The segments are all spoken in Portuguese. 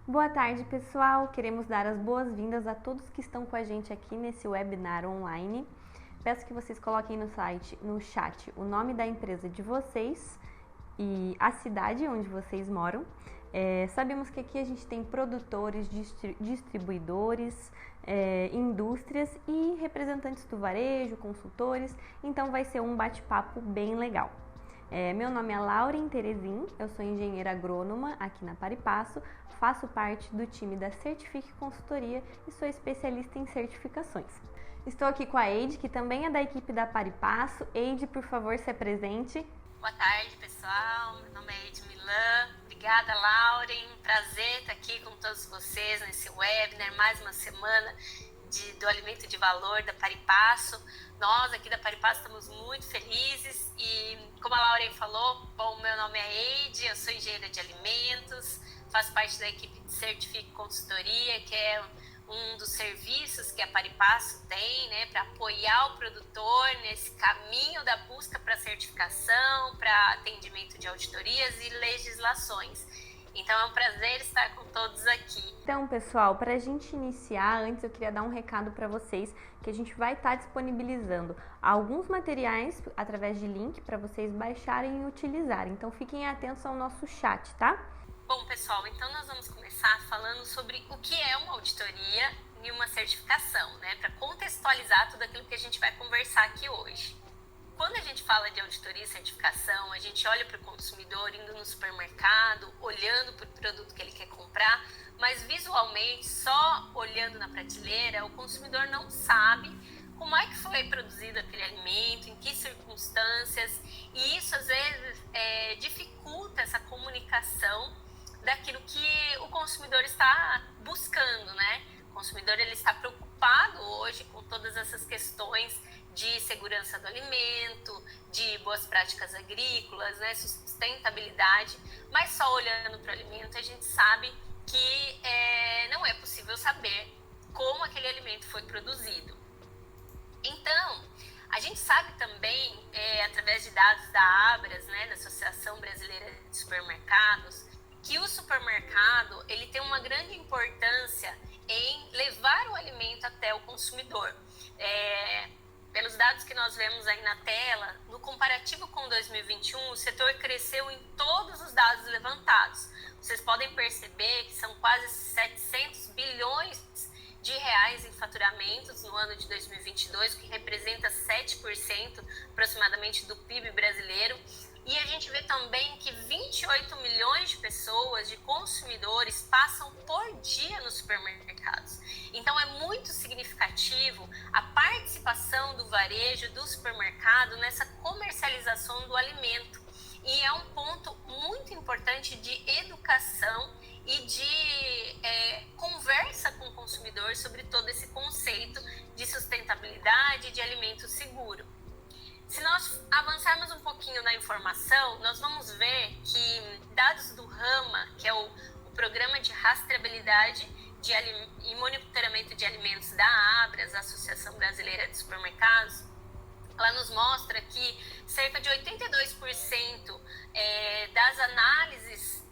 Boa tarde, pessoal! Queremos dar as boas-vindas a todos que estão com a gente aqui nesse webinar online. Peço que vocês coloquem no chat o nome da empresa de vocês e a cidade onde vocês moram. Sabemos que aqui a gente tem produtores, distribuidores, indústrias e representantes do varejo, consultores, então vai ser um bate-papo bem legal. Meu nome é Lauren Terezin, eu sou engenheira agrônoma aqui na Paripasso, faço parte do time da Certifique Consultoria e sou especialista em certificações. Estou aqui com a Eide, que também é da equipe da Paripasso. Eide, por favor, se apresente. Boa tarde, pessoal. Meu nome é Eide Milan. Obrigada, Lauren. Prazer estar aqui com todos vocês nesse webinar, mais uma semana do Alimento de Valor da Paripasso. Nós aqui da Paripasso estamos muito felizes e, como a Lauren falou, bom, meu nome é Eide, eu sou engenheira de alimentos, faço parte da equipe de Certifique Consultoria, que é um dos serviços que a Paripasso tem, né, para apoiar o produtor nesse caminho da busca para certificação, para atendimento de auditorias e legislações. Então é um prazer estar com todos aqui. Então, pessoal, para a gente iniciar, antes eu queria dar um recado para vocês, que a gente vai estar disponibilizando alguns materiais através de link para vocês baixarem e utilizarem. Então fiquem atentos ao nosso chat, tá? Bom, pessoal, então nós vamos começar falando sobre o que é uma auditoria e uma certificação, né? Para contextualizar tudo aquilo que a gente vai conversar aqui hoje. Quando a gente fala de auditoria e certificação, a gente olha para o consumidor indo no supermercado, olhando para o produto que ele quer comprar, mas visualmente, só olhando na prateleira, o consumidor não sabe como é que foi produzido aquele alimento, em que circunstâncias, e isso às vezes dificulta essa comunicação daquilo que o consumidor está buscando, né? O consumidor ele está preocupado hoje com todas essas questões de segurança do alimento, de boas práticas agrícolas, né, sustentabilidade, mas só olhando para o alimento a gente sabe que não é possível saber como aquele alimento foi produzido. Então, a gente sabe também, através de dados da Abras, né, da Associação Brasileira de Supermercados, que o supermercado ele tem uma grande importância em levar o alimento até o consumidor. Pelos dados que nós vemos aí na tela, no comparativo com 2021, o setor cresceu em todos os dados levantados. Vocês podem perceber que são quase 700 bilhões de reais em faturamentos no ano de 2022, o que representa 7% aproximadamente do PIB brasileiro. E a gente vê também que 28 milhões de pessoas, de consumidores, passam por dia nos supermercados. Então é muito significativo a participação do varejo, do supermercado, nessa comercialização do alimento. E é um ponto muito importante de educação e de conversa com o consumidor sobre todo esse conceito de sustentabilidade e de alimento seguro. Se nós avançarmos um pouquinho na informação, nós vamos ver que dados do RAMA, que é o Programa de Rastreabilidade e Monitoramento de Alimentos da Abras, a Associação Brasileira de Supermercados, ela nos mostra que cerca de 82% das análises,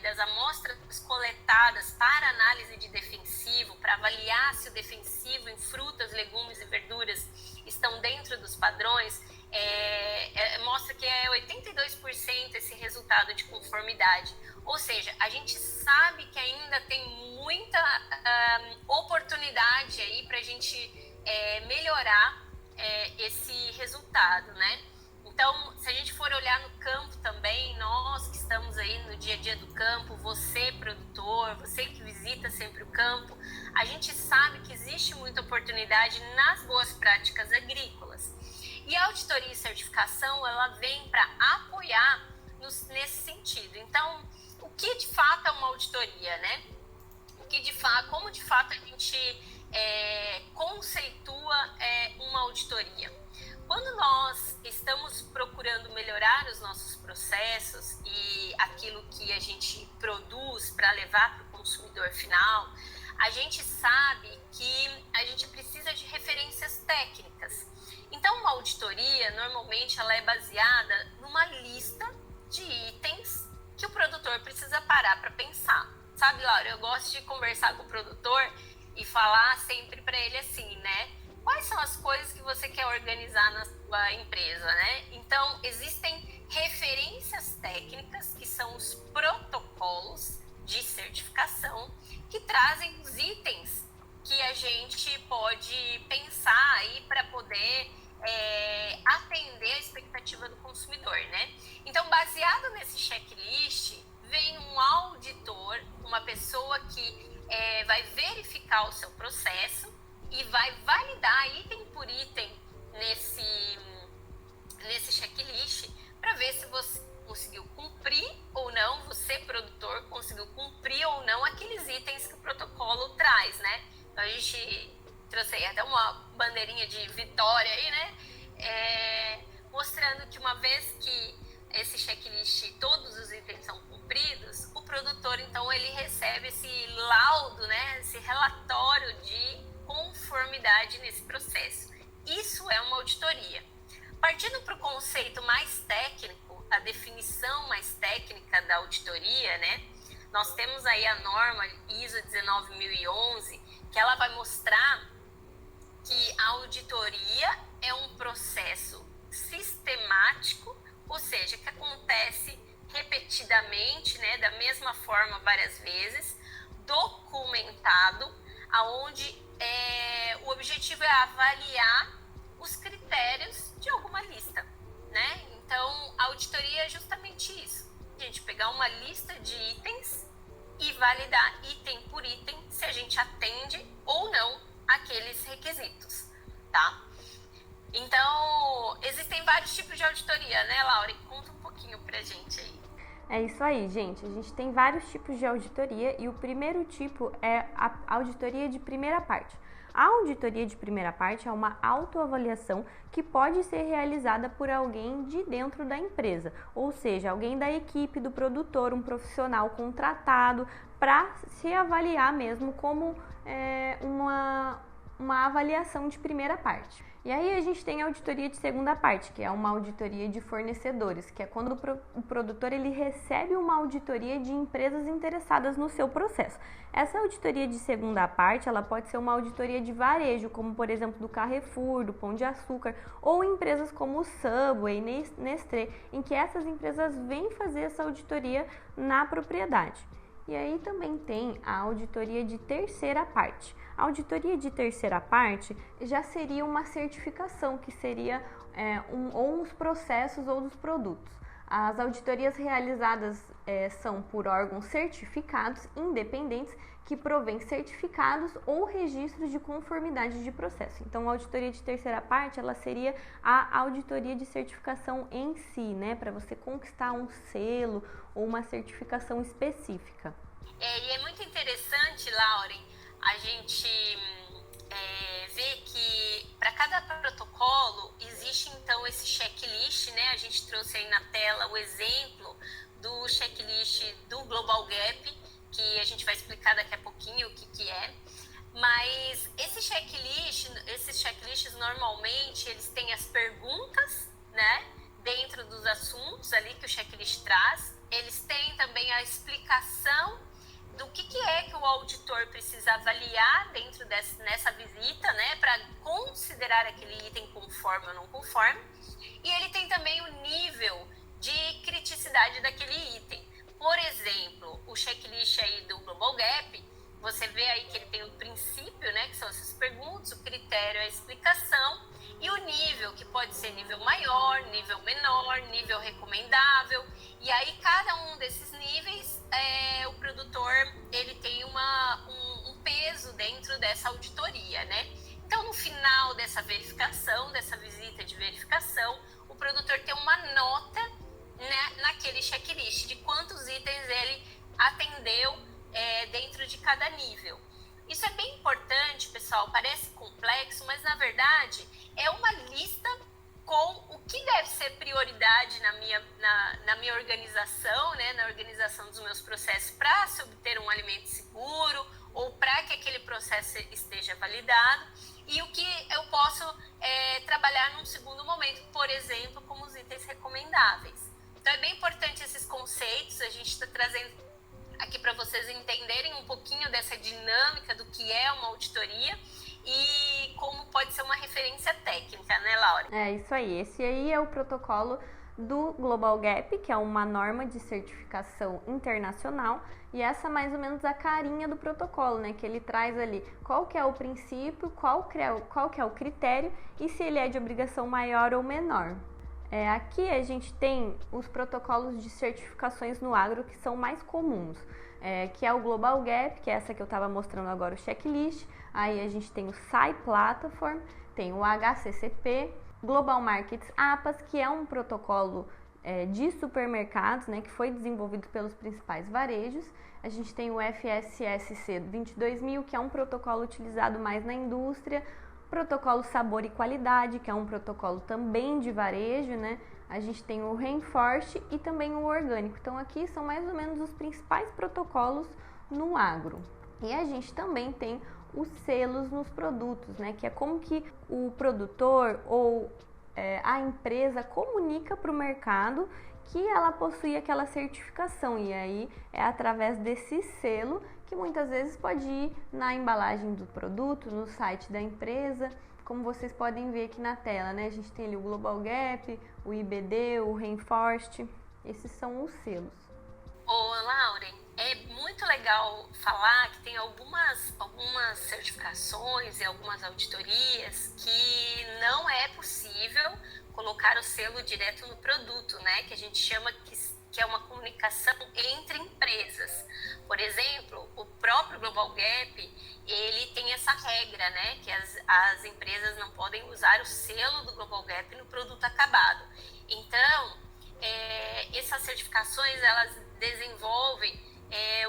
das amostras coletadas para análise de defensivo, para avaliar se o defensivo em frutas, legumes e verduras estão dentro dos padrões, resultado de conformidade. Ou seja, a gente sabe que ainda tem muita oportunidade aí para a gente melhorar esse resultado, né? Então, se a gente for olhar no campo também, nós que estamos aí no dia a dia do campo, você produtor, você que visita sempre o campo, a gente sabe que existe muita oportunidade nas boas práticas agrícolas. E a auditoria e certificação, ela vem para apoiar nesse sentido. Então, o que de fato é uma auditoria, né? Como de fato a gente conceitua uma auditoria? Quando nós estamos procurando melhorar os nossos processos e aquilo que a gente produz para levar para o consumidor final, a gente sabe que a gente precisa de referências técnicas. Então, uma auditoria, normalmente, ela é baseada numa lista de itens que o produtor precisa parar para pensar. Sabe, Laura, eu gosto de conversar com o produtor e falar sempre para ele assim, né? Quais são as coisas que você quer organizar na sua empresa, né? Então, existem referências técnicas, que são os protocolos de certificação, que trazem os itens que a gente pode pensar aí para poder atender a expectativa do consumidor, né? Então, baseado nesse checklist, vem um auditor, uma pessoa que vai verificar o seu processo e vai validar item por item nesse checklist para ver se você conseguiu cumprir ou não, você produtor conseguiu cumprir ou não aqueles itens que o protocolo traz, né? Então a gente trouxe aí até uma bandeirinha de vitória aí, né? Mostrando que uma vez que esse checklist, todos os itens são cumpridos, o produtor então ele recebe esse laudo, né? Esse relatório de conformidade nesse processo. Isso é uma auditoria. Partindo para o conceito mais técnico, a definição mais técnica da auditoria, né? Nós temos aí a norma ISO 19011, que ela vai mostrar que a auditoria é um processo sistemático, ou seja, que acontece repetidamente, né, da mesma forma várias vezes, documentado, aonde o objetivo é avaliar os critérios de alguma lista, né? Então, a auditoria é justamente isso. A gente pegar uma lista de itens e validar item por item se a gente atende ou não aqueles requisitos, tá? Então, existem vários tipos de auditoria, né, Laura? Conta um pouquinho pra gente aí. É isso aí, gente. A gente tem vários tipos de auditoria e o primeiro tipo é a auditoria de primeira parte. A auditoria de primeira parte é uma autoavaliação que pode ser realizada por alguém de dentro da empresa, ou seja, alguém da equipe do produtor, um profissional contratado para se avaliar mesmo como uma avaliação de primeira parte. E aí a gente tem a auditoria de segunda parte, que é uma auditoria de fornecedores, que é quando o produtor ele recebe uma auditoria de empresas interessadas no seu processo. Essa auditoria de segunda parte, ela pode ser uma auditoria de varejo, como por exemplo do Carrefour, do Pão de Açúcar, ou empresas como o Subway, Nestlé, em que essas empresas vêm fazer essa auditoria na propriedade. E aí também tem a auditoria de terceira parte. A auditoria de terceira parte já seria uma certificação, que seria ou os processos ou os produtos. As auditorias realizadas são por órgãos certificados independentes que provêm certificados ou registros de conformidade de processo. Então, a auditoria de terceira parte, ela seria a auditoria de certificação em si, né? Para você conquistar um selo ou uma certificação específica. E é muito interessante, Lauren, a gente vê que para cada protocolo existe então esse checklist, né? A gente trouxe aí na tela o exemplo do checklist do Global Gap, que a gente vai explicar daqui a pouquinho o que é. Mas esses checklists normalmente eles têm as perguntas, né? Dentro dos assuntos ali que o checklist traz. Eles têm também a explicação do que é que o auditor precisa avaliar dentro nessa visita, né, para considerar aquele item conforme ou não conforme. E ele tem também o nível de criticidade daquele item. Por exemplo, o checklist aí do Global Gap, você vê aí que ele tem o princípio, né, que são essas perguntas, o critério é a explicação, e o nível, que pode ser nível maior, nível menor, nível recomendável. E aí, cada um desses níveis, o produtor ele tem um peso dentro dessa auditoria, né? Então, no final dessa verificação, dessa visita de verificação, o produtor tem uma nota, né, naquele checklist de quantos itens ele atendeu dentro de cada nível. Isso é bem importante, pessoal, parece complexo, mas na verdade é uma lista com o que deve ser prioridade na minha organização, né, na organização dos meus processos para se obter um alimento seguro ou para que aquele processo esteja validado, e o que eu posso trabalhar num segundo momento, por exemplo, como os itens recomendáveis. Então é bem importante esses conceitos, a gente está trazendo aqui para vocês entenderem um pouquinho dessa dinâmica do que é uma auditoria e como pode ser uma referência técnica, né, Laura? É isso aí, esse aí é o protocolo do Global Gap, que é uma norma de certificação internacional, e essa é mais ou menos a carinha do protocolo, né, que ele traz ali qual que é o princípio, qual que é o critério e se ele é de obrigação maior ou menor. Aqui a gente tem os protocolos de certificações no agro que são mais comuns, que é o Global Gap, que é essa que eu estava mostrando agora, o checklist. Aí a gente tem o SAI Platform, tem o HCCP, Global Markets APAS, que é um protocolo de supermercados, né, que foi desenvolvido pelos principais varejos. A gente tem o FSSC 22000, que é um protocolo utilizado mais na indústria. Protocolo Sabor e Qualidade, que é um protocolo também de varejo, né? A gente tem o Rainforest e também o orgânico. Então aqui são mais ou menos os principais protocolos no agro. E a gente também tem os selos nos produtos, né? Que é como que o produtor ou a empresa comunica para o mercado que ela possui aquela certificação, e aí é através desse selo que muitas vezes pode ir na embalagem do produto, no site da empresa, como vocês podem ver aqui na tela, né? A gente tem ali o Global Gap, o IBD, o Rainforest, esses são os selos. Ô, Lauren, é muito legal falar que tem algumas certificações e algumas auditorias que não é possível colocar o selo direto no produto, né? Que a gente chama que é uma comunicação entre empresas. Por exemplo, o próprio Global Gap, ele tem essa regra, né? Que as empresas não podem usar o selo do Global Gap no produto acabado. Então, essas certificações, elas desenvolvem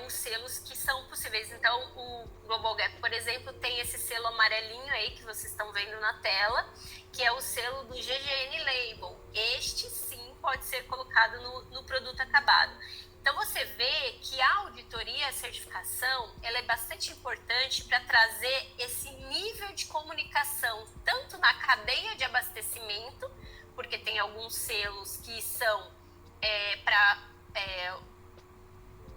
os selos que são possíveis. Então, o Global Gap, por exemplo, tem esse selo amarelinho aí que vocês estão vendo na tela, que é o selo do GGN Label. Este, sim, pode ser colocado no produto acabado. Então, você vê que a auditoria, a certificação, ela é bastante importante para trazer esse nível de comunicação, tanto na cadeia de abastecimento, porque tem alguns selos que são para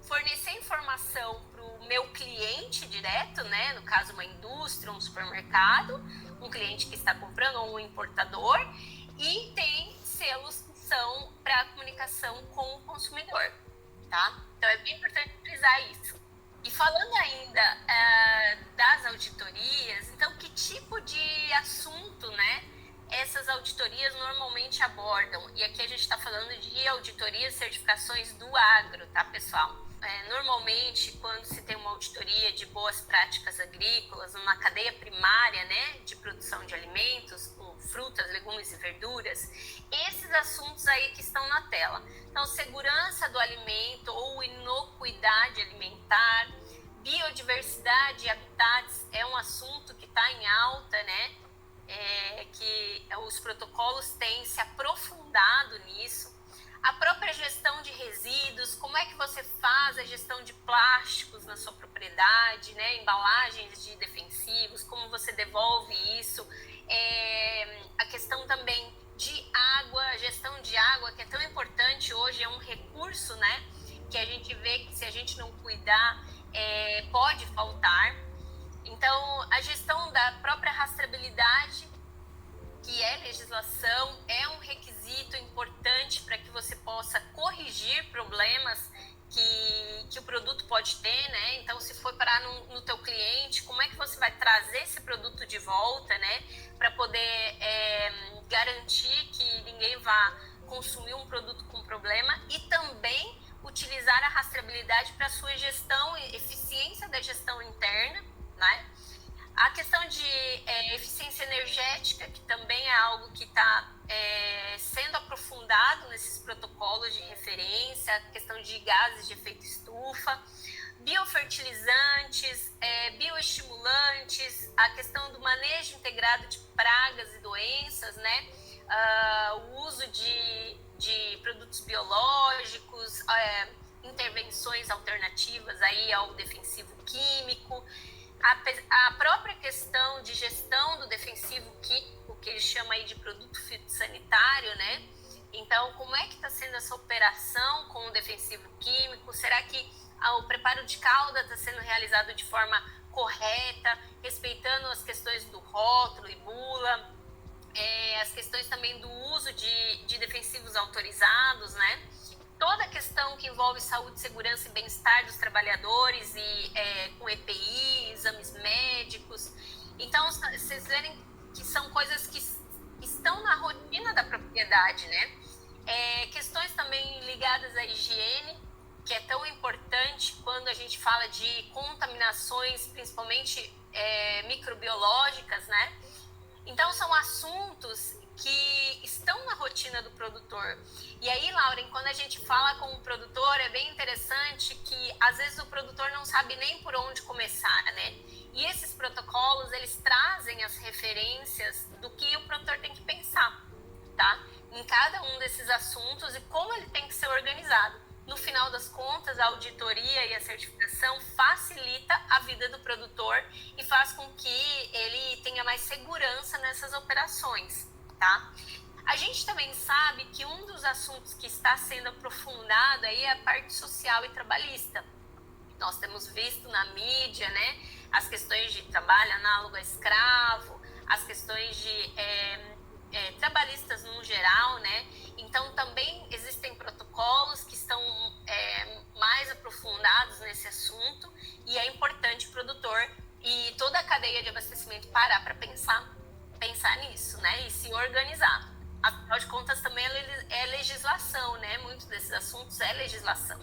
fornecer informação para o meu cliente direto, né? No caso, uma indústria, um supermercado, um cliente que está comprando ou um importador, e tem selos que são para comunicação com o consumidor, tá? Então, é bem importante frisar isso. E falando ainda das auditorias, então, que tipo de assunto, né, essas auditorias normalmente abordam? E aqui a gente está falando de auditorias e certificações do agro, tá, pessoal? Normalmente, quando se tem uma auditoria de boas práticas agrícolas, numa cadeia primária, né, de produção de alimentos, com frutas, legumes e verduras, esses assuntos aí que estão na tela. Então, segurança do alimento ou inocuidade alimentar, biodiversidade e habitats é um assunto que está em alta, né, que os protocolos têm se aprofundado nisso. A própria gestão de resíduos, como é que você faz a gestão de plásticos na sua propriedade, né? Embalagens de defensivos, como você devolve isso. A questão também de água, a gestão de água, que é tão importante hoje, é um recurso, né? Que a gente vê que se a gente não cuidar, pode faltar. Então, a gestão da própria rastreabilidade que é legislação, é um requisito importante para que você possa corrigir problemas que o produto pode ter, né? Então, se for parar no teu cliente, como é que você vai trazer esse produto de volta, né? Para poder garantir que ninguém vá consumir um produto com problema e também utilizar a rastreabilidade para a sua gestão, eficiência da gestão interna, né? A questão de eficiência energética, que também é algo que está sendo aprofundado nesses protocolos de referência, a questão de gases de efeito estufa, biofertilizantes, bioestimulantes, a questão do manejo integrado de pragas e doenças, né? O uso de produtos biológicos, intervenções alternativas aí ao defensivo químico, a própria questão de gestão do defensivo químico, que eles chamam aí de produto fitossanitário, né? Então, como é que está sendo essa operação com o defensivo químico? Será que o preparo de calda está sendo realizado de forma correta, respeitando as questões do rótulo e bula, as questões também do uso de defensivos autorizados, né? Toda a questão que envolve saúde, segurança e bem-estar dos trabalhadores e com EPI, exames médicos. Então, vocês verem que são coisas que estão na rotina da propriedade, né? Questões também ligadas à higiene, que é tão importante quando a gente fala de contaminações, principalmente microbiológicas, né? Então, são assuntos que estão na rotina do produtor. E aí, Lauren, quando a gente fala com o produtor, é bem interessante que às vezes o produtor não sabe nem por onde começar, né? E esses protocolos, eles trazem as referências do que o produtor tem que pensar, tá? Em cada um desses assuntos e como ele tem que ser organizado. No final das contas, a auditoria e a certificação facilita a vida do produtor e faz com que ele tenha mais segurança nessas operações, tá? A gente também sabe que um dos assuntos que está sendo aprofundado aí é a parte social e trabalhista. Nós temos visto na mídia, né, as questões de trabalho análogo a escravo, as questões de trabalhistas no geral, né? Então, também existem protocolos que estão mais aprofundados nesse assunto e é importante o produtor e toda a cadeia de abastecimento parar para pensar nisso, né? E se organizar. Afinal de contas, também é legislação, né? Muitos desses assuntos é legislação.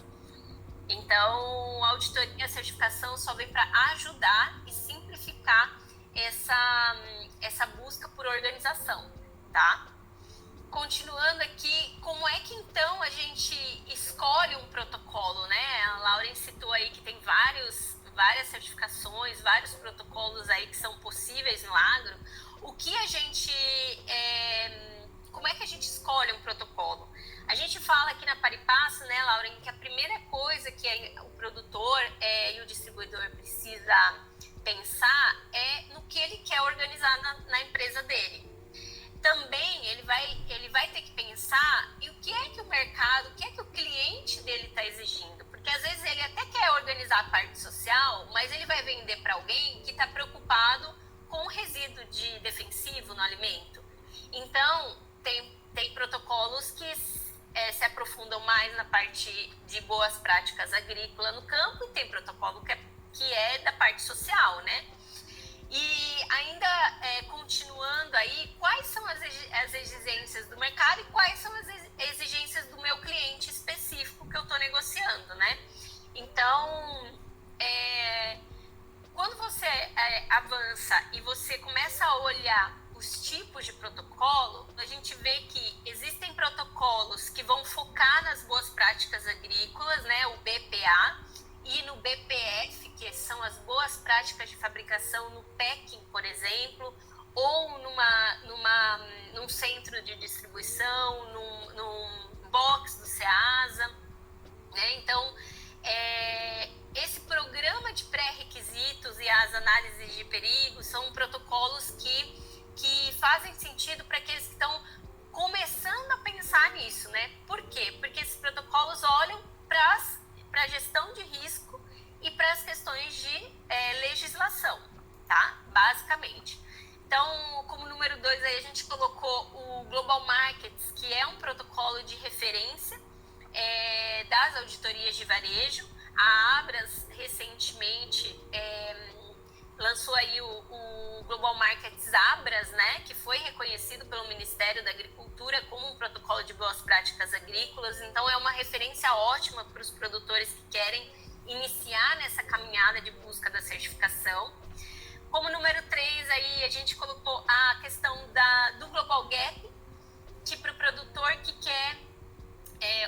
Então, a auditoria e a certificação só vem para ajudar e simplificar essa busca por organização, tá? Continuando aqui, como é que então a gente escolhe um protocolo, né? A Lauren citou aí que tem várias certificações, vários protocolos aí que são possíveis no agro. Como é que a gente escolhe um protocolo? A gente fala aqui na Paripasso, né, Lauren, que a primeira coisa que o produtor e o distribuidor precisa pensar é no que ele quer organizar na empresa dele. Também ele vai ter que pensar em o que é que o mercado, o que é que o cliente dele está exigindo. Porque às vezes ele até quer organizar a parte social, mas ele vai vender para alguém que está preocupado com o resíduo de defensivo no alimento. Então, tem protocolos que se aprofundam mais na parte de boas práticas agrícolas no campo e tem protocolo que é da parte social, né? E ainda continuando aí, quais são as exigências do mercado e quais são as exigências do meu cliente específico que eu estou negociando, né? Então, quando você avança e você começa a olhar os tipos de protocolo, a gente vê que existem protocolos que vão focar nas boas práticas agrícolas, né? O BPA, e no BPF, que são as boas práticas de fabricação no packing, por exemplo, ou num centro de distribuição, num box do Ceasa, né? Então, esse programa de pré-requisitos e as análises de perigo são protocolos que fazem sentido para aqueles que estão começando a pensar nisso, né? Por quê? Porque esses protocolos olham para a gestão de risco e para as questões de legislação, tá? Basicamente. Então, como número 2, aí a gente colocou o Global Markets, que é um protocolo de referência das auditorias de varejo. A Abras, recentemente, lançou aí o Global Markets Abras, né, que foi reconhecido pelo Ministério da Agricultura como um protocolo de boas práticas agrícolas. Então, é uma referência ótima para os produtores que querem iniciar nessa caminhada de busca da certificação. Como número 3, aí a gente colocou a questão do Global Gap, que para o produtor que quer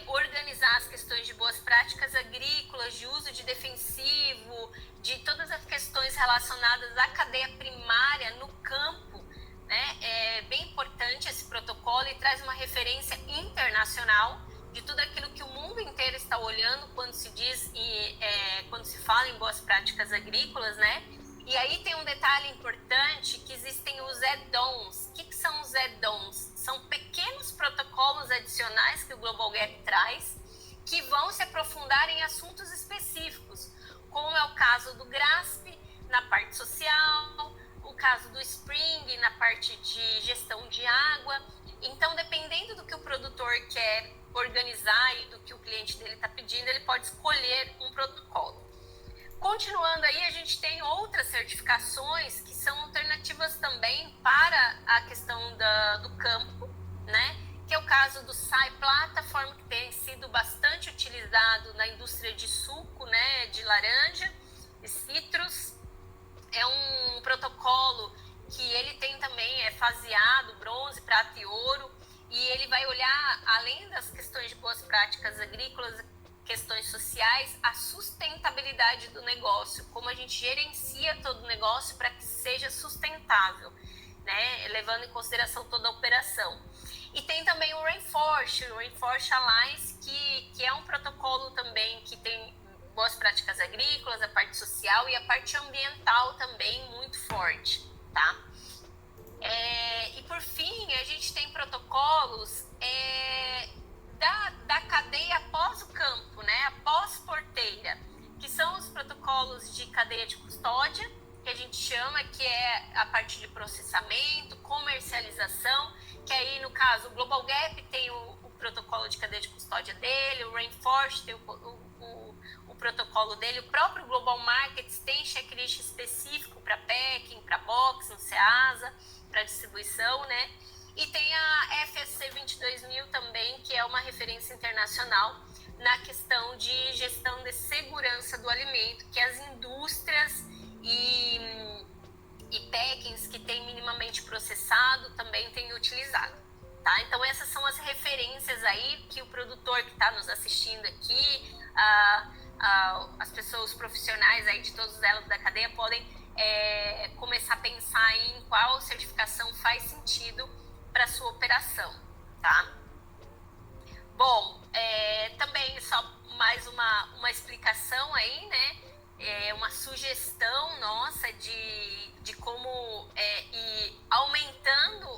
organizar as questões de boas práticas agrícolas, de uso de defensivo, de todas as questões relacionadas à cadeia primária no campo, né? É bem importante esse protocolo e traz uma referência internacional de tudo aquilo que o mundo inteiro está olhando quando se diz quando se fala em boas práticas agrícolas, né? E aí tem um detalhe importante, que existem os add-ons. O que são os add-ons? São pequenos protocolos adicionais que o Global Gap traz, que vão se aprofundar em assuntos específicos, como é o caso do GRASP na parte social, o caso do Spring na parte de gestão de água. Então, dependendo do que o produtor quer organizar e do que o cliente dele está pedindo, ele pode escolher um protocolo. Continuando aí, a gente tem outras certificações que são alternativas também para a questão do campo, né? Que é o caso do SAI Plataforma, que tem sido bastante utilizado na indústria de suco, né? De laranja e citros. É um protocolo que ele tem também, faseado, bronze, prata e ouro, e ele vai olhar, além das questões de boas práticas agrícolas, questões sociais, a sustentabilidade do negócio, como a gente gerencia todo o negócio para que seja sustentável, né? Levando em consideração toda a operação. E tem também o Rainforest Alliance, que é um protocolo também que tem boas práticas agrícolas, a parte social e a parte ambiental também muito forte, tá? E por fim, a gente tem protocolos da cadeia após o campo, né? Após porteira, que são os protocolos de cadeia de custódia, que a gente chama, que é a parte de processamento, comercialização, que aí no caso o Global Gap tem o protocolo de cadeia de custódia dele, o Rainforest tem o protocolo dele, o próprio Global Markets tem checklist específico para packing, para box, no Ceasa, para distribuição, né? E tem a FSC 22000 também, que é uma referência internacional na questão de gestão de segurança do alimento, que as indústrias e packings que têm minimamente processado também têm utilizado, tá? Então essas são as referências aí que o produtor que está nos assistindo aqui, as pessoas profissionais aí de todos os elos da cadeia podem começar a pensar em qual certificação faz sentido para a sua operação, tá? Bom, também só mais uma explicação aí, né? Uma sugestão nossa de como ir aumentando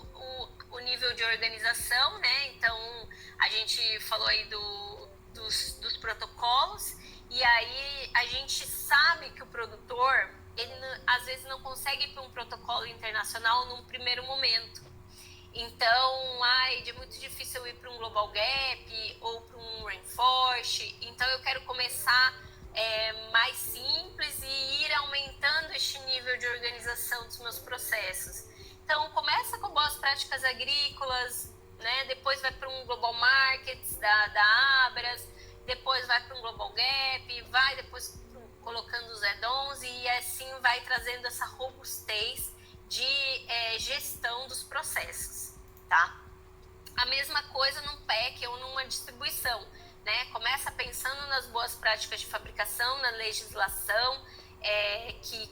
o nível de organização, né? Então, a gente falou aí dos protocolos, e aí a gente sabe que o produtor, ele às vezes não consegue ir para um protocolo internacional num primeiro momento. Então, é muito difícil eu ir para um Global Gap ou para um Rainforest. Então, eu quero começar mais simples e ir aumentando este nível de organização dos meus processos. Então, começa com boas práticas agrícolas, né? Depois vai para um Global Markets da Abras, depois vai para um Global Gap, vai depois colocando os add-ons e assim vai trazendo essa robustez de gestão dos processos, tá? A mesma coisa num pack ou numa distribuição, né? Começa pensando nas boas práticas de fabricação, na legislação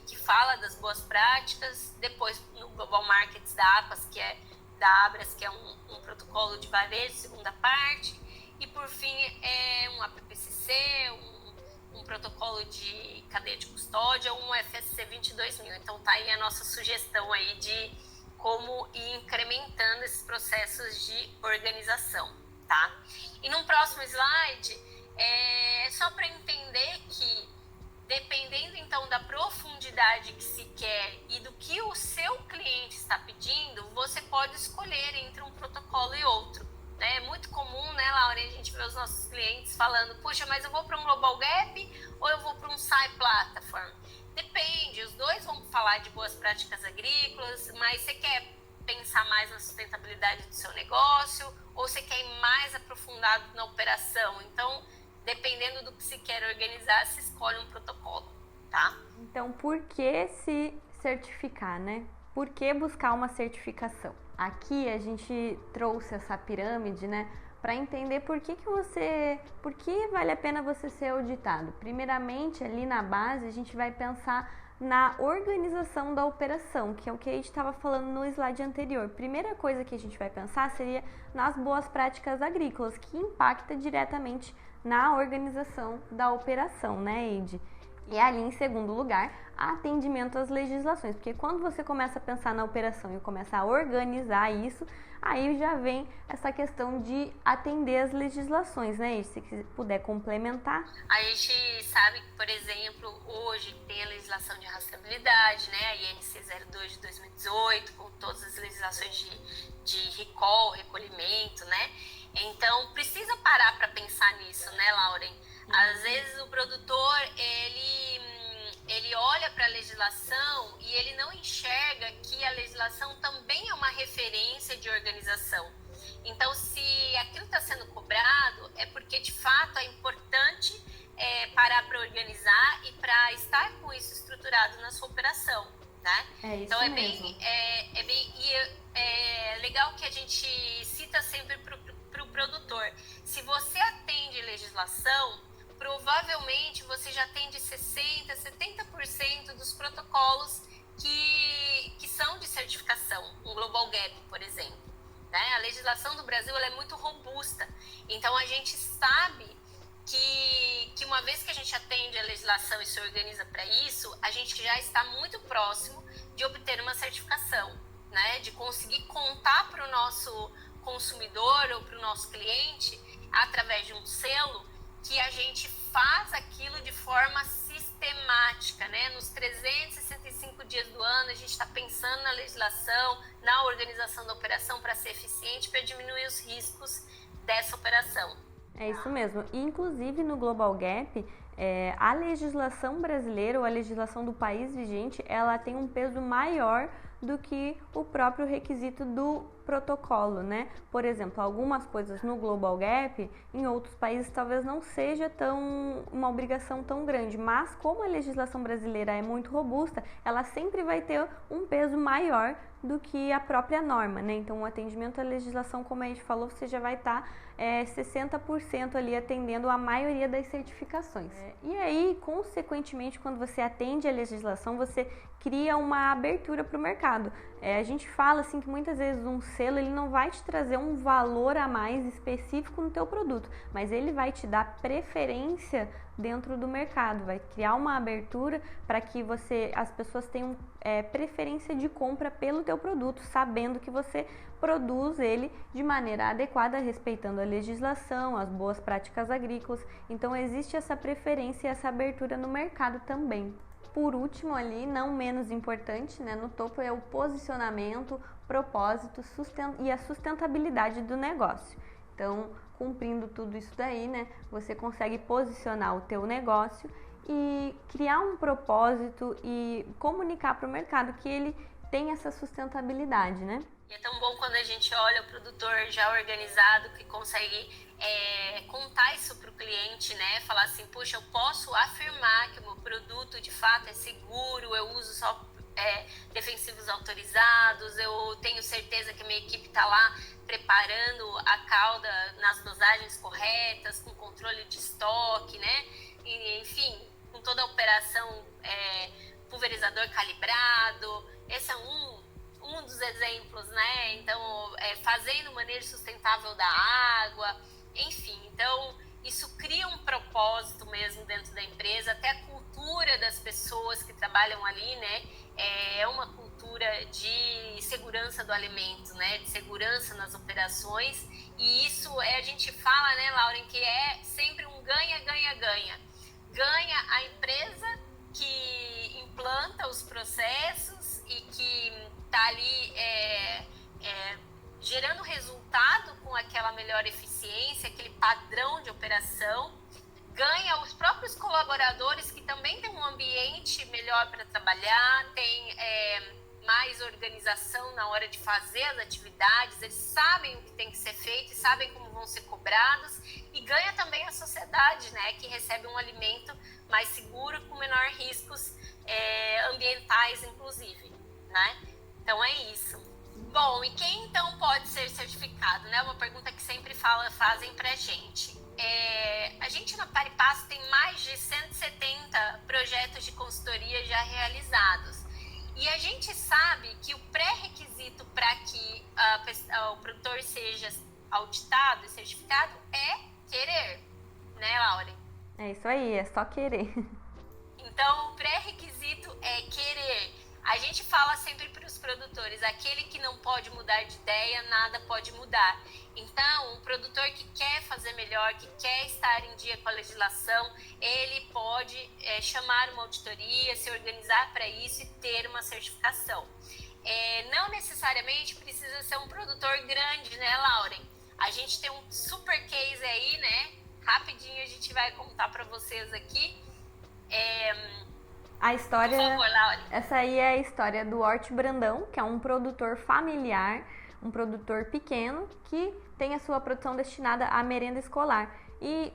que fala das boas práticas, depois no Global Markets da APAS, que é da Abras, que é um protocolo de varejo, segunda parte, e por fim um APPCC, um protocolo de cadeia de custódia ou um FSC 22000. Então tá aí a nossa sugestão aí de como ir incrementando esses processos de organização, tá? E num próximo slide, só para entender que Dependendo, então, da profundidade que se quer e do que o seu cliente está pedindo, você pode escolher entre um protocolo e outro. Né? É muito comum, né, Laura, a gente vê os nossos clientes falando, puxa, mas eu vou para um Global Gap ou eu vou para um SAI Platform? Depende, os dois vão falar de boas práticas agrícolas, mas você quer pensar mais na sustentabilidade do seu negócio ou você quer ir mais aprofundado na operação? Então, dependendo do que se quer organizar, se escolhe um protocolo, tá? Então, por que se certificar, né? Por que buscar uma certificação? Aqui a gente trouxe essa pirâmide, né, para entender por que vale a pena você ser auditado. Primeiramente, ali na base, a gente vai pensar na organização da operação, que é o que a gente estava falando no slide anterior. Primeira coisa que a gente vai pensar seria nas boas práticas agrícolas, que impacta diretamente na organização da operação, né, Eide? E ali, em segundo lugar, atendimento às legislações, porque quando você começa a pensar na operação e começa a organizar isso, aí já vem essa questão de atender às legislações, né? E se puder complementar. A gente sabe que, por exemplo, hoje tem a legislação de rastreabilidade, né? A INC 02 de 2018, com todas as legislações de recall, recolhimento, né? Então, precisa parar para pensar nisso, né, Lauren? Às vezes o produtor, ele olha para a legislação e ele não enxerga que a legislação também é uma referência de organização. Então, se aquilo está sendo cobrado, é porque de fato é importante parar para organizar e para estar com isso estruturado na sua operação, né? Então é legal que a gente cita sempre para o produtor. Se você atende legislação, provavelmente você já tem de 60%, 70% dos protocolos que são de certificação, um Global Gap, por exemplo. Né? A legislação do Brasil ela é muito robusta, então a gente sabe que uma vez que a gente atende a legislação e se organiza para isso, a gente já está muito próximo de obter uma certificação, né? De conseguir contar para o nosso consumidor ou para o nosso cliente, através de um selo, que a gente faz aquilo de forma sistemática, né? Nos 365 dias do ano, a gente está pensando na legislação, na organização da operação para ser eficiente, para diminuir os riscos dessa operação. É isso mesmo. E, inclusive, no Global Gap, a legislação brasileira ou a legislação do país vigente, ela tem um peso maior do que o próprio requisito do protocolo, né? Por exemplo, algumas coisas no Global Gap, em outros países talvez não seja uma obrigação tão grande, mas como a legislação brasileira é muito robusta, ela sempre vai ter um peso maior do que a própria norma, né? Então, o atendimento à legislação, como a gente falou, você já vai estar 60% ali atendendo a maioria das certificações. E aí, consequentemente, quando você atende a legislação, você cria uma abertura para o mercado. A gente fala assim que muitas vezes um selo ele não vai te trazer um valor a mais específico no teu produto, mas ele vai te dar preferência dentro do mercado, vai criar uma abertura para que as pessoas tenham preferência de compra pelo teu produto, sabendo que você produz ele de maneira adequada, respeitando a legislação, as boas práticas agrícolas. Então existe essa preferência e essa abertura no mercado também. Por último ali, não menos importante, né, no topo é o posicionamento, propósito e a sustentabilidade do negócio. Então, cumprindo tudo isso daí, né, você consegue posicionar o teu negócio e criar um propósito e comunicar para o mercado que ele tem essa sustentabilidade, né? E é tão bom quando a gente olha o produtor já organizado que consegue contar isso para o cliente, né? Falar assim, puxa, eu posso afirmar que o meu produto de fato é seguro, eu uso só defensivos autorizados, eu tenho certeza que a minha equipe está lá preparando a calda nas dosagens corretas, com controle de estoque, né? E, enfim, com toda a operação pulverizador calibrado. Esse é um dos exemplos, né? Então, fazendo o manejo sustentável da água, enfim. Então, isso cria um propósito mesmo dentro da empresa, até a cultura das pessoas que trabalham ali, né? É uma cultura de segurança do alimento, né? De segurança nas operações. E isso a gente fala, né, Lauren, que é sempre um ganha-ganha-ganha. ganha a empresa que implanta os processos e que está ali gerando resultado com aquela melhor eficiência, aquele padrão de operação. Ganha os próprios colaboradores, que também têm um ambiente melhor para trabalhar, tem mais organização na hora de fazer as atividades, eles sabem o que tem que ser feito e sabem como vão ser cobrados, e ganha também a sociedade, né, que recebe um alimento mais seguro, com menor riscos ambientais, inclusive, né? Então é isso. Bom, e quem então pode ser certificado, né? Uma pergunta que sempre fazem pra gente. A gente na Paripasso tem mais de 170 projetos de consultoria já realizados. E a gente sabe que o pré-requisito para que o produtor seja auditado e certificado é querer, né, Lauren? É isso aí, é só querer. Então, o pré-requisito é querer. A gente fala sempre para os produtores, aquele que não pode mudar de ideia, nada pode mudar. Então, um produtor que quer fazer melhor, que quer estar em dia com a legislação, ele pode chamar uma auditoria, se organizar para isso e ter uma certificação. Não necessariamente precisa ser um produtor grande, né, Lauren? A gente tem um super case aí, né? Rapidinho a gente vai contar para vocês aqui. A história, por favor, Lauren. Essa aí é a história do Horti Brandão, que é um produtor familiar, um produtor pequeno que tem a sua produção destinada à merenda escolar. E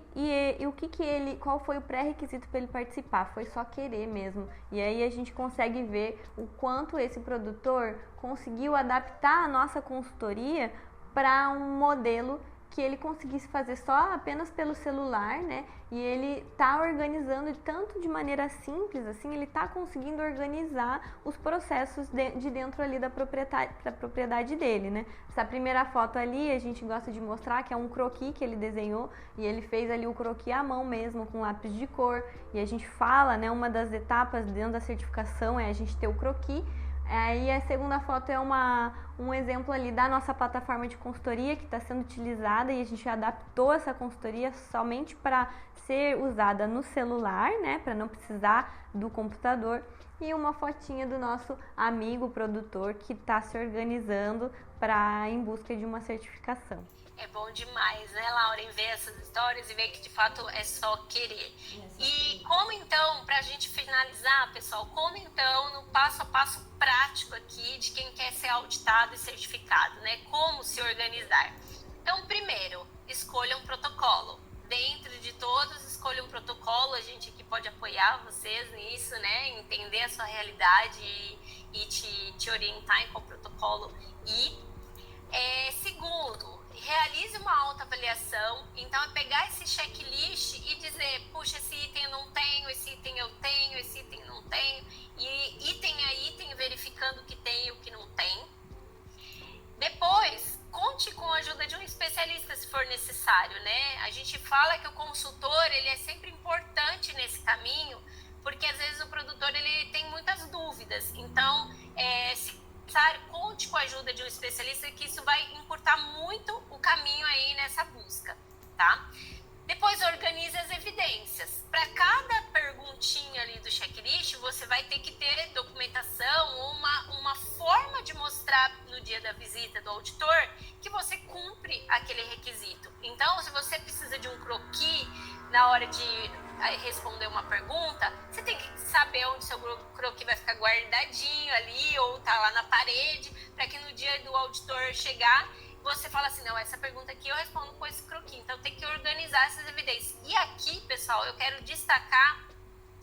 qual foi o pré-requisito para ele participar? Foi só querer mesmo. E aí a gente consegue ver o quanto esse produtor conseguiu adaptar a nossa consultoria para um modelo que ele conseguisse fazer só apenas pelo celular, né? E ele tá organizando tanto de maneira simples, assim, ele tá conseguindo organizar os processos de dentro ali da propriedade dele, né? Essa primeira foto ali, a gente gosta de mostrar que é um croquis que ele desenhou, e ele fez ali o croquis à mão mesmo, com lápis de cor. E a gente fala, né, uma das etapas dentro da certificação é a gente ter o croquis. Aí a segunda foto é um exemplo ali da nossa plataforma de consultoria que está sendo utilizada, e a gente adaptou essa consultoria somente para ser usada no celular, né, para não precisar do computador. E uma fotinha do nosso amigo produtor que está se organizando em busca de uma certificação. É bom demais, né, Lauren, ver essas histórias e ver que de fato é só querer. E como então, para a gente finalizar, pessoal, como então, no passo a passo prático aqui de quem quer ser auditado e certificado, né? Como se organizar? Então, primeiro, escolha um protocolo. Dentro de todos, escolha um protocolo. A gente aqui pode apoiar vocês nisso, né? Entender a sua realidade e te orientar em qual protocolo ir. Segundo, realize uma autoavaliação. Então, é pegar esse checklist e dizer, puxa, esse item eu não tenho, esse item eu tenho, esse item não tenho. E item a item, verificando o que tem e o que não tem. Depois, conte com a ajuda de um especialista, se for necessário, né? A gente fala que o consultor, ele é sempre importante nesse caminho, porque às vezes o produtor, ele tem muitas dúvidas. Então, conte com a ajuda de um especialista, que isso vai encurtar muito o caminho aí nessa busca, tá? Depois, organize as evidências. Para cada perguntinha ali do checklist, você vai ter que ter documentação ou uma forma de mostrar no dia da visita do auditor que você cumpre aquele requisito. Então, se você precisa de um croquis na hora de responder uma pergunta, você tem que saber onde seu croquis vai ficar guardadinho ali ou tá lá na parede, para que no dia do auditor chegar, você fala assim, não, essa pergunta aqui eu respondo com esse croquis. Então, tem que organizar essas evidências. E aqui, pessoal, eu quero destacar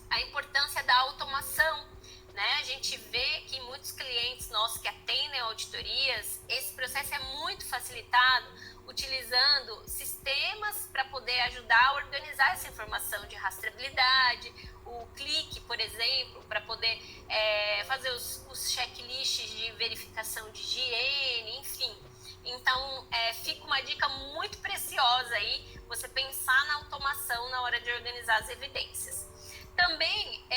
a importância da automação, né? A gente vê que muitos clientes nossos que atendem auditorias, esse processo é muito facilitado utilizando sistemas para poder ajudar a organizar essa informação de rastreabilidade, o clique, por exemplo, para poder fazer os checklists de verificação de higiene, enfim. Então, fica uma dica muito preciosa aí, você pensar na automação na hora de organizar as evidências. Também,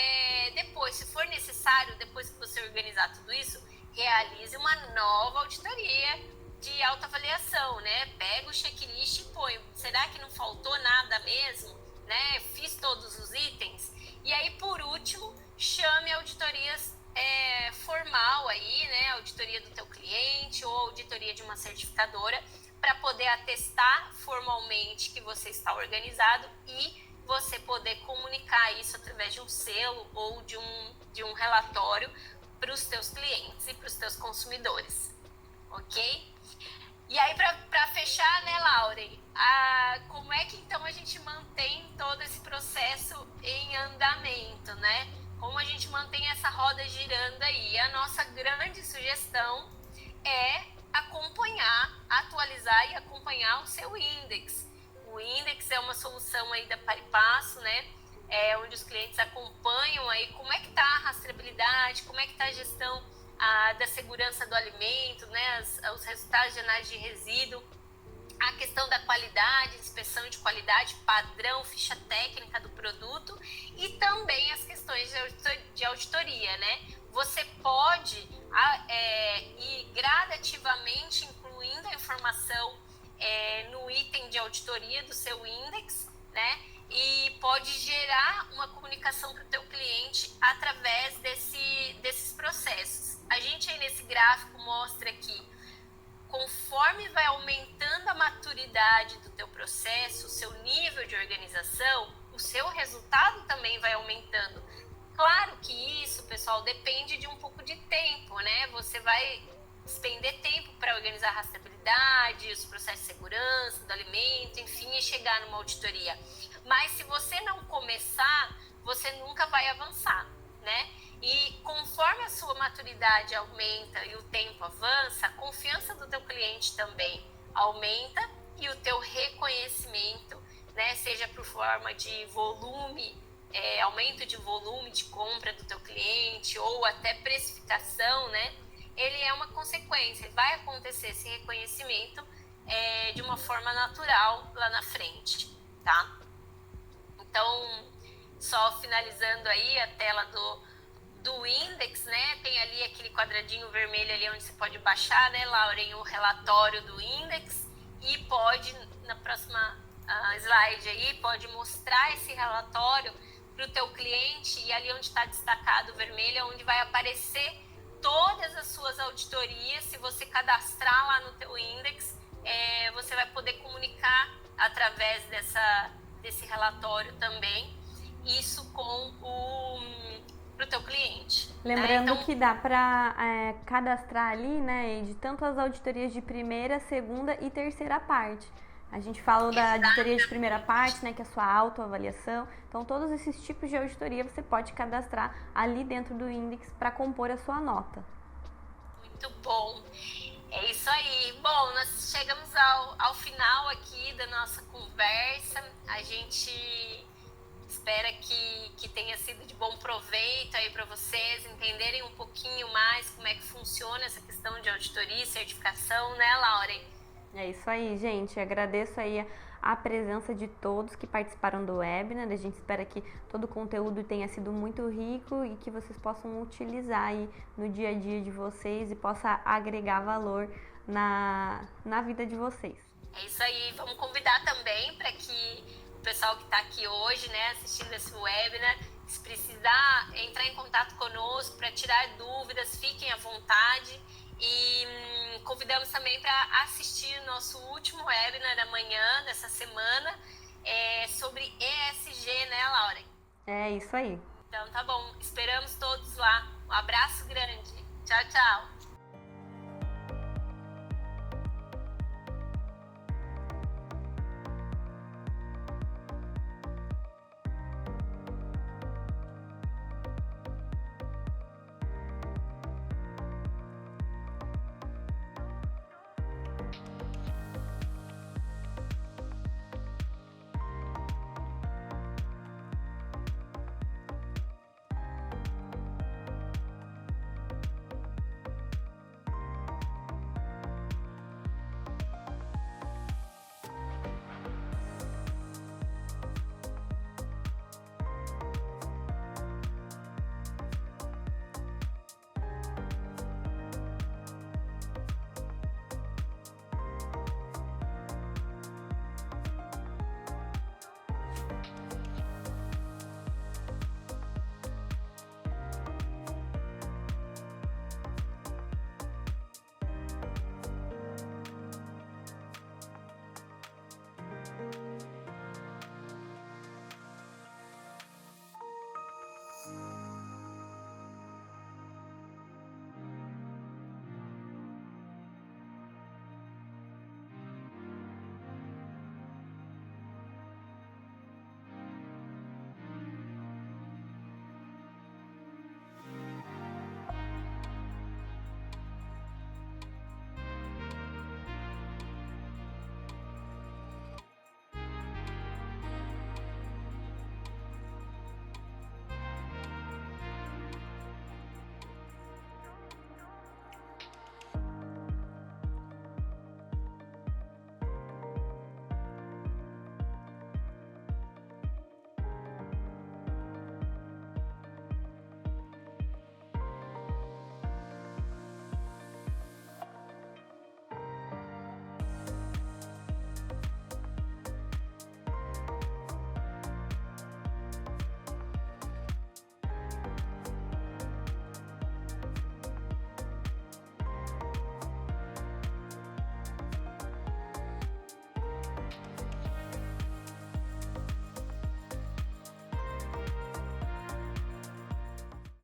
depois, se for necessário, depois que você organizar tudo isso, realize uma nova auditoria de autoavaliação, né? Pega o checklist e põe, será que não faltou nada mesmo? né? Fiz todos os itens. E aí, por último, chame auditorias formal aí, né? Auditoria do teu cliente ou auditoria de uma certificadora para poder atestar formalmente que você está organizado e você poder comunicar isso através de um selo ou de um relatório para os teus clientes e para os teus consumidores, ok? E aí, para fechar, né, Lauren, como é que então a gente mantém todo esse processo em andamento, né? Como a gente mantém essa roda girando aí? A nossa grande sugestão é acompanhar, atualizar e acompanhar o seu index. O index é uma solução aí da Paripasso, né? Onde os clientes acompanham aí como é que está a rastreabilidade, como é que está a gestão da segurança do alimento, né? Os resultados de análise de resíduo, a questão da qualidade, inspeção de qualidade, padrão, ficha técnica do produto e também as questões de auditoria, né? Você pode ir gradativamente incluindo a informação no item de auditoria do seu index, né? E pode gerar uma comunicação para o teu cliente através desses processos. A gente aí nesse gráfico mostra que conforme vai aumentando a maturidade do teu processo, o seu nível de organização, o seu resultado também vai aumentando. Claro que isso, pessoal, depende de um pouco de tempo, né? Você vai despender tempo para organizar a rastreabilidade, os processos de segurança do alimento, enfim, e chegar numa auditoria. Mas se você não começar, você nunca vai avançar, né? E conforme a sua maturidade aumenta e o tempo avança, a confiança do teu cliente também aumenta e o teu reconhecimento, né, seja por forma de volume, aumento de volume de compra do teu cliente ou até precificação, né, ele é uma consequência, vai acontecer esse reconhecimento de uma forma natural lá na frente, tá? Então, só finalizando aí a tela do index, né? Tem ali aquele quadradinho vermelho ali onde você pode baixar, né, Lauren, o relatório do index e pode, na próxima slide aí, pode mostrar esse relatório para o teu cliente e ali onde está destacado o vermelho é onde vai aparecer todas as suas auditorias. Se você cadastrar lá no teu index, você vai poder comunicar através desse relatório também, isso com para o teu cliente. Lembrando, né? Então, que dá para cadastrar ali, né, de tanto as auditorias de primeira, segunda e terceira parte. A gente falou da auditoria de primeira parte, né, que é a sua autoavaliação. Então, todos esses tipos de auditoria você pode cadastrar ali dentro do index para compor a sua nota. Muito bom. É isso aí. Bom, nós chegamos ao final aqui da nossa conversa. A gente espera que tenha sido de bom proveito aí para vocês entenderem um pouquinho mais como é que funciona essa questão de auditoria e certificação, né, Lauren? É isso aí, gente. Agradeço aí a presença de todos que participaram do webinar. A gente espera que todo o conteúdo tenha sido muito rico e que vocês possam utilizar aí no dia a dia de vocês e possa agregar valor na vida de vocês. É isso aí. Vamos convidar também para que o pessoal que está aqui hoje, né, assistindo esse webinar, se precisar entrar em contato conosco para tirar dúvidas, fiquem à vontade. E convidamos também para assistir o nosso último webinar amanhã, dessa semana, sobre ESG, né, Lauren? É isso aí. Então tá bom, esperamos todos lá. Um abraço grande. Tchau, tchau.